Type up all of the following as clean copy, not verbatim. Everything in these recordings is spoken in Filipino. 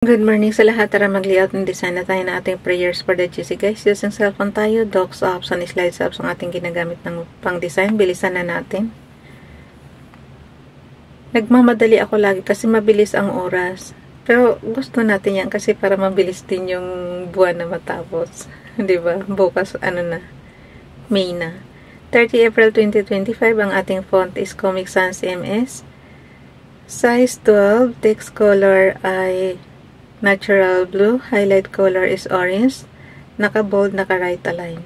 Good morning sa lahat. Tara mag-layout and design na tayo ng ating prayers for the GC guys. Using cellphone tayo, docs apps and slides apps ang ating ginagamit ng pang-design. Bilisan na natin. Nagmamadali ako lagi kasi mabilis ang oras. Pero gusto natin yan kasi para mabilis din yung buwan na matapos. Diba? Bukas May na. 30 April 2025, ang ating font is Comic Sans MS. Size 12, text color ay natural blue, highlight color is orange, naka-bold, naka-right align.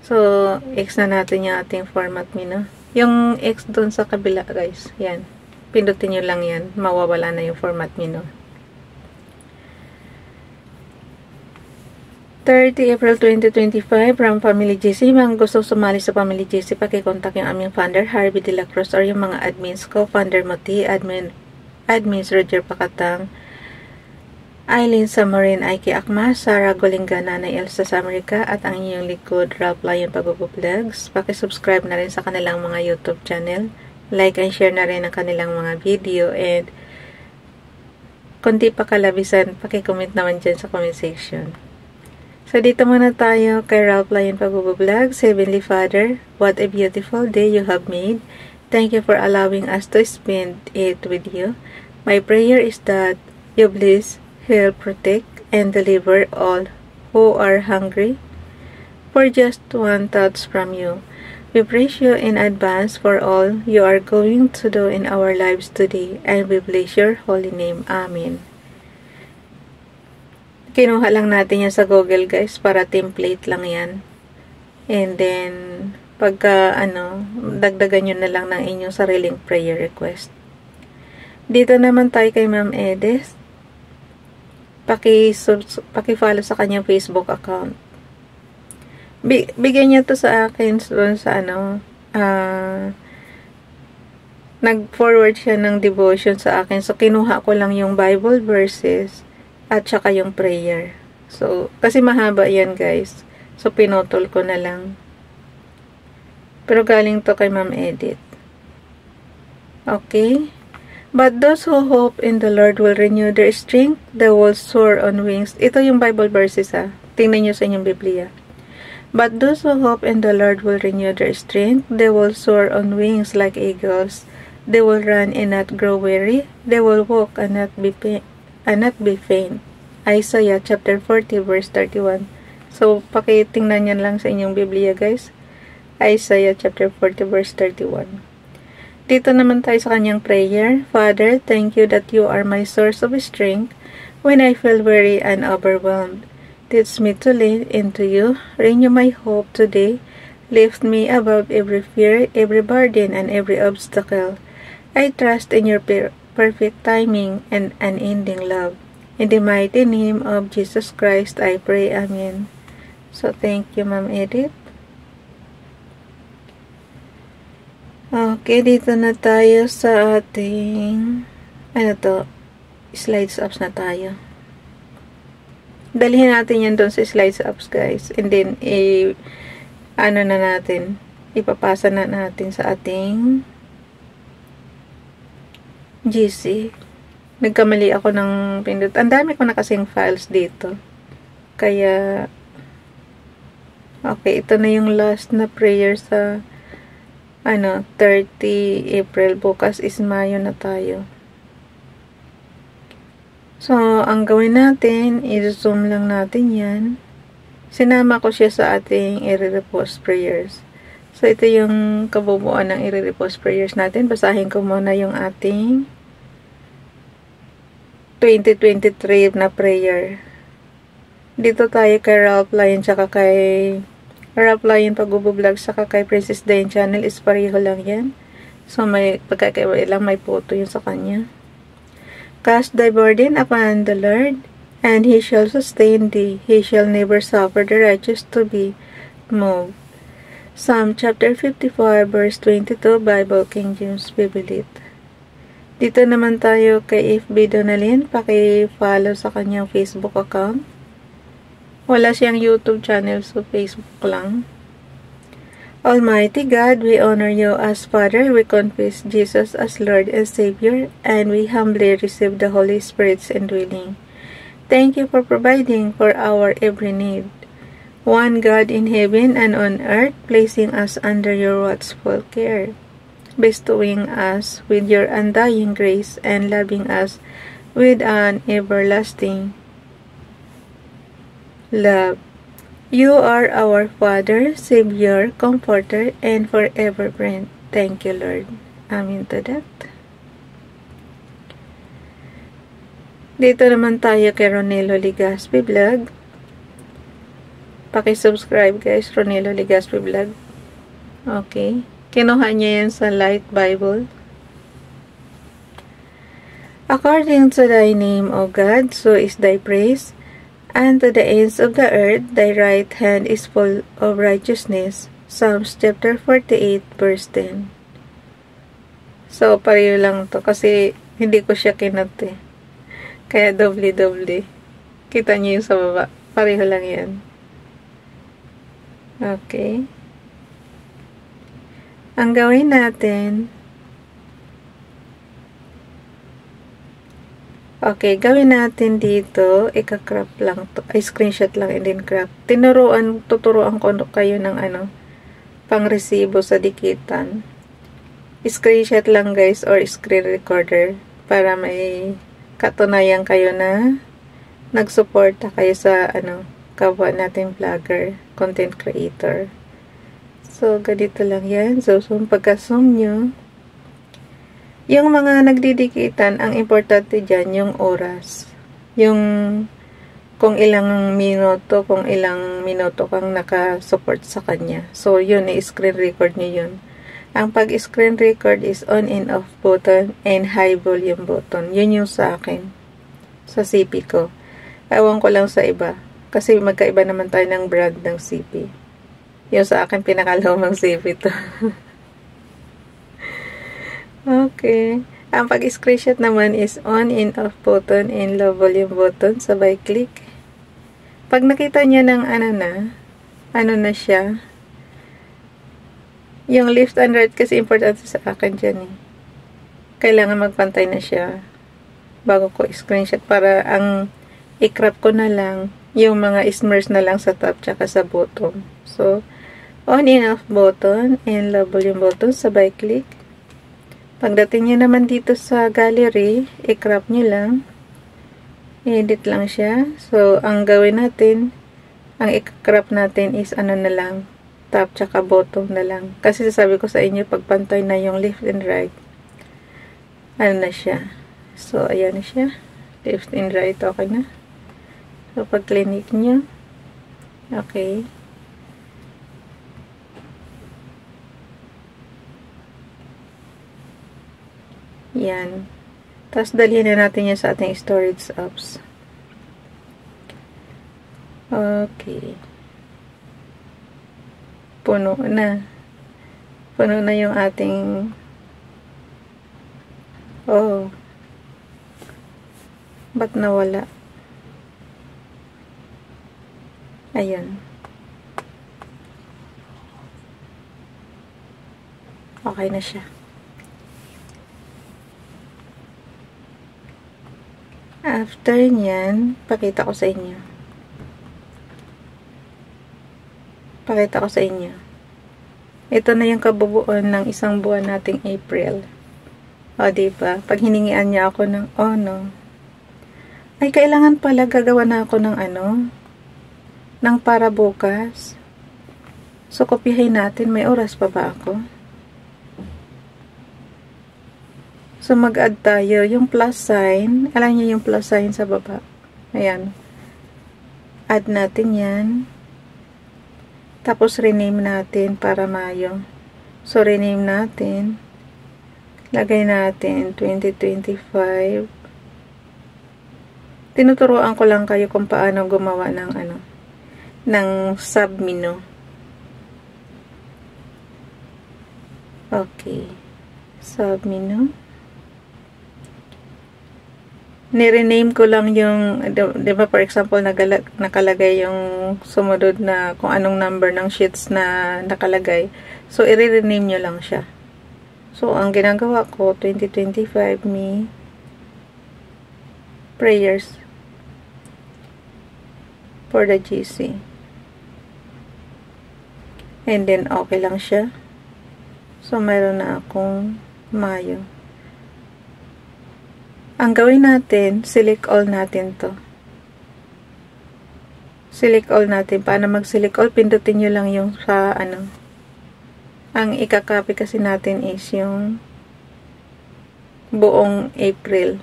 So, X na natin yung ating format menu. Yung X doon sa kabila guys, yan. Pindutin nyo lang yan, mawawala na yung format menu. 30 April 2025 from Family GC. Mga gusto sumali sa Family GC, pakikontak yung aming founder, Harvey De La Cruz, or yung mga admins ko, founder Moti, admins Roger Pakatang, Eileen Samarin, Aiki Akma, Sarah Golinga, Nanay Elsa sa Amerika, at ang inyong likod, Ralph Lion Pag-Vlogs. Pakisubscribe na rin sa kanilang mga YouTube channel. Like and share na rin ang kanilang mga video. And kung di pa kalabisan, pakicomment naman dyan sa comment section. So, dito muna tayo kay Ralph Lion Pag-Vlogs. Heavenly Father, what a beautiful day you have made. Thank you for allowing us to spend it with you. My prayer is that you bless, heal, protect, and deliver all who are hungry for just one touch from you. We praise you in advance for all you are going to do in our lives today, and we bless your holy name. Amen. Kinuha lang natin yan sa Google guys, para template lang yan. And then, pagka dagdagan nyo na lang ng inyong sariling prayer request. Dito naman tayo kay Ma'am Edith. Paki-follow sa kanyang Facebook account. Bigyan niya to sa akin doon sa nag-forward siya ng devotion sa akin. So, kinuha ko lang yung Bible verses at saka yung prayer. So, kasi mahaba yan guys. So, pinutol ko na lang. Pero galing to kay Ma'am Edith. Okay? But those who hope in the Lord will renew their strength. They will soar on wings. Ito yung Bible verses ha. Tingnan nyo sa inyong Biblia. But those who hope in the Lord will renew their strength. They will soar on wings like eagles. They will run and not grow weary. They will walk and not be faint. Isaiah chapter 40 verse 31. So, pakitingnan yan lang sa inyong Biblia guys. Isaiah chapter 40 verse 31. Dito naman tayo sa kanyang prayer. Father, thank you that you are my source of strength when I feel weary and overwhelmed. Teach me to lean into you. Renew my hope today. Lift me above every fear, every burden, and every obstacle. I trust in your perfect timing and unending love. In the mighty name of Jesus Christ, I pray. Amen. So, thank you, Ma'am Edith. Okay, dito na tayo sa ating, slides apps na tayo. Dalhin natin yan doon sa slides apps, guys. And then, ipapasa na natin sa ating GC. Nagkamali ako ng pindot. Ang dami ko na kasing files dito. Kaya, okay, ito na yung last na prayer sa 30 April. Bukas is Mayo na tayo. So, ang gawin natin, i-zoom lang natin yan. Sinama ko siya sa ating i-repose prayers. So, ito yung kabubuan ng i-repose prayers natin. Basahin ko muna yung ating 2023 na prayer. Dito tayo kay Ralph Lion, tsaka kay Ralph Lion Pag-Vlog, tsaka kay Princess Dayan Channel, is pareho lang yan. So, may pagkakaiba lang, may photo yun sa kanya. Cast thy burden upon the Lord, and He shall sustain thee. He shall never suffer the righteous to be moved. Psalm chapter 54 verse 22, Bible King James Bible. Dito naman tayo kay FB Donalyn. Paki-follow sa kanyang Facebook account. Wala siyang YouTube channel, so Facebook lang. Almighty God, we honor you as Father. We confess Jesus as Lord and Savior, and we humbly receive the Holy Spirit's indwelling. Thank you for providing for our every need. One God in heaven and on earth, placing us under your watchful care, bestowing us with your undying grace and loving us with an everlasting love. You are our Father, Savior, Comforter, and forever friend. Thank you, Lord. Amen to that. Dito naman tayo kay Ronelo Ligaspi Vlog. Paki-subscribe guys, Ronelo Ligaspi Vlog. Okay. Kinuha niya yan sa Light Bible. According to thy name, O God, so is thy praise, and to the ends of the earth, thy right hand is full of righteousness. Psalms chapter 48, verse 10. So, pareho lang to kasi hindi ko siya kinot eh. Kaya doble-doble. Kita niyo yung sa baba. Pareho lang yan. Okay. Ang gawin natin, gawin natin dito, ika-crop lang to, ay screenshot lang and then crop. Tuturuan ko kayo ng pang-resibo sa dikitan. Screenshot lang guys or screen recorder para may katunayan kayo na nagsuporta kayo sa kapwa natin vlogger, content creator. So, ganito lang yan. So, pagka-zoom nyo, yung mga nagdidikitan, ang importante dyan, yung oras. Yung kung ilang minuto kang nakasupport sa kanya. So, yun, i-screen record nyo yun. Ang pag-screen record is on and off button and high volume button. Yun yung sa akin. Sa CP ko. Ewan ko lang sa iba. Kasi magkaiba naman tayo ng brand ng CP. Yung sa akin, pinakalawang CP to. Okay. Ang pag-screenshot naman is on and off button and low volume button. Sabay click. Pag nakita niya ng ano na siya. Yung left and right kasi importante sa akin dyan eh. Kailangan magpantay na siya bago ko screenshot para ang i-crop ko na lang yung mga smudge na lang sa top tsaka sa bottom. So, on and off button and low volume button, sabay click. Pagdating nyo naman dito sa gallery, i-crop nyo lang. Edit lang siya. So, ang gawin natin, ang i-crop natin is na lang, top tsaka bottom na lang. Kasi sabi ko sa inyo, pagpantay na yung left and right, na siya. So, ayan na siya. Left and right, okay na. So, pag clinic nyo, okay. Yan. Tapos, dalhin na natin yan sa ating storage apps. Okay. Puno na. Puno na yung ating ba't nawala? Ayan. Okay na siya. After nyan, pakita ko sa inyo. Ito na yung kabubuan ng isang buwan nating April. O, diba? Pag hiningian niya ako ng, ay, kailangan pala gagawa na ako ng ng para bukas. So, kopyahin natin. May oras pa ba ako? So, mag-add tayo. Yung plus sign. Alam niyo yung plus sign sa baba. Ayan. Add natin yan. Tapos, rename natin para Mayo. So, rename natin. Lagay natin 2025. Tinuturuan ko lang kayo kung paano gumawa ng ng submenu. Okay. Submenu. Nirename ko lang yung, diba for example, nakalagay yung sumunod na kung anong number ng sheets na nakalagay. So, i-rename nyo lang siya. So, ang ginagawa ko, 2025 me prayers. for the GC. And then, okay lang siya. So, mayroon na akong mayo. Ang gawin natin, select all natin to. Select all natin. Paano mag-select all? Pindutin nyo lang yung sa, ang ikakopy kasi natin is yung buong April.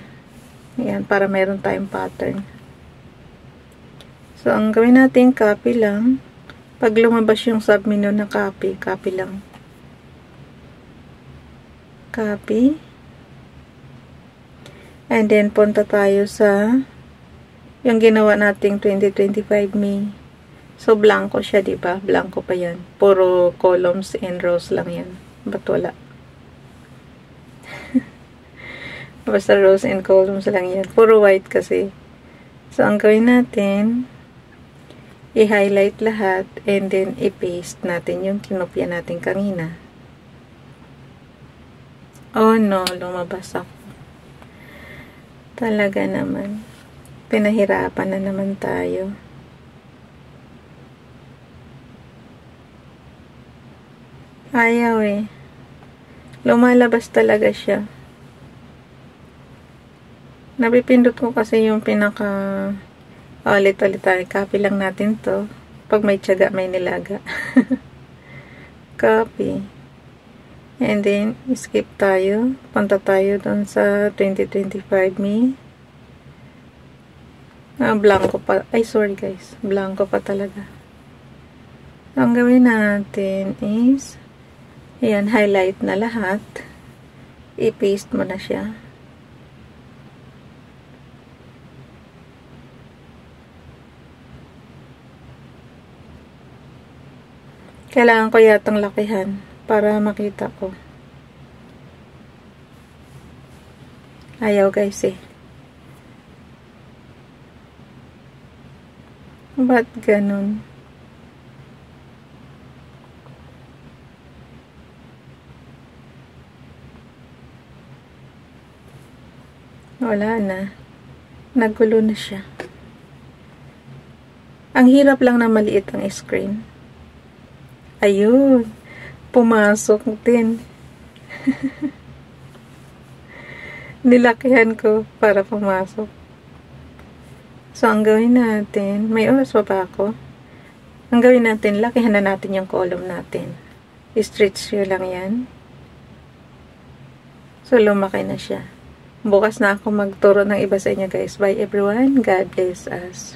Ayan, para mayroon tayong pattern. So, ang gawin natin, copy lang. Pag lumabas yung submenu na copy, copy lang. Copy. And then, punta tayo sa yung ginawa nating 2025 May. So, blanco siya, diba? Blanco pa yan. Puro columns and rows lang yan. Ba't wala? Basta rows and columns lang yan. Puro white kasi. So, ang gawin natin, i-highlight lahat and then i-paste natin yung kinopya natin kanina. Oh no, lumabas ako. Talaga naman. Pinahirapan na naman tayo. Ayaw eh. Lumalabas talaga siya. Napipindot ko kasi yung pinaka ulit-ulit tayo. Copy lang natin to. Pag may tiyaga, may nilaga. Copy. And then, skip tayo. Punta tayo dun sa 2025 May. Blanco pa. Ay, sorry guys. Blanco pa talaga. Ang gawin natin is, ayan, highlight na lahat. I-paste mo na siya. Kailangan ko yatang lakihan para makita ko. Ayaw guys eh. Ba't ganun? Wala na. Nagulo na siya. Ang hirap lang na maliit ang screen. Ayun. Pumasok din. Nilakihan ko para pumasok. So, ang gawin natin, may oras pa ba ako? Ang gawin natin, lakihan na natin yung column natin. I-stretch nyo lang yan. So, lumaki na siya. Bukas na ako magturo ng iba sa inyo guys. Bye everyone. God bless us.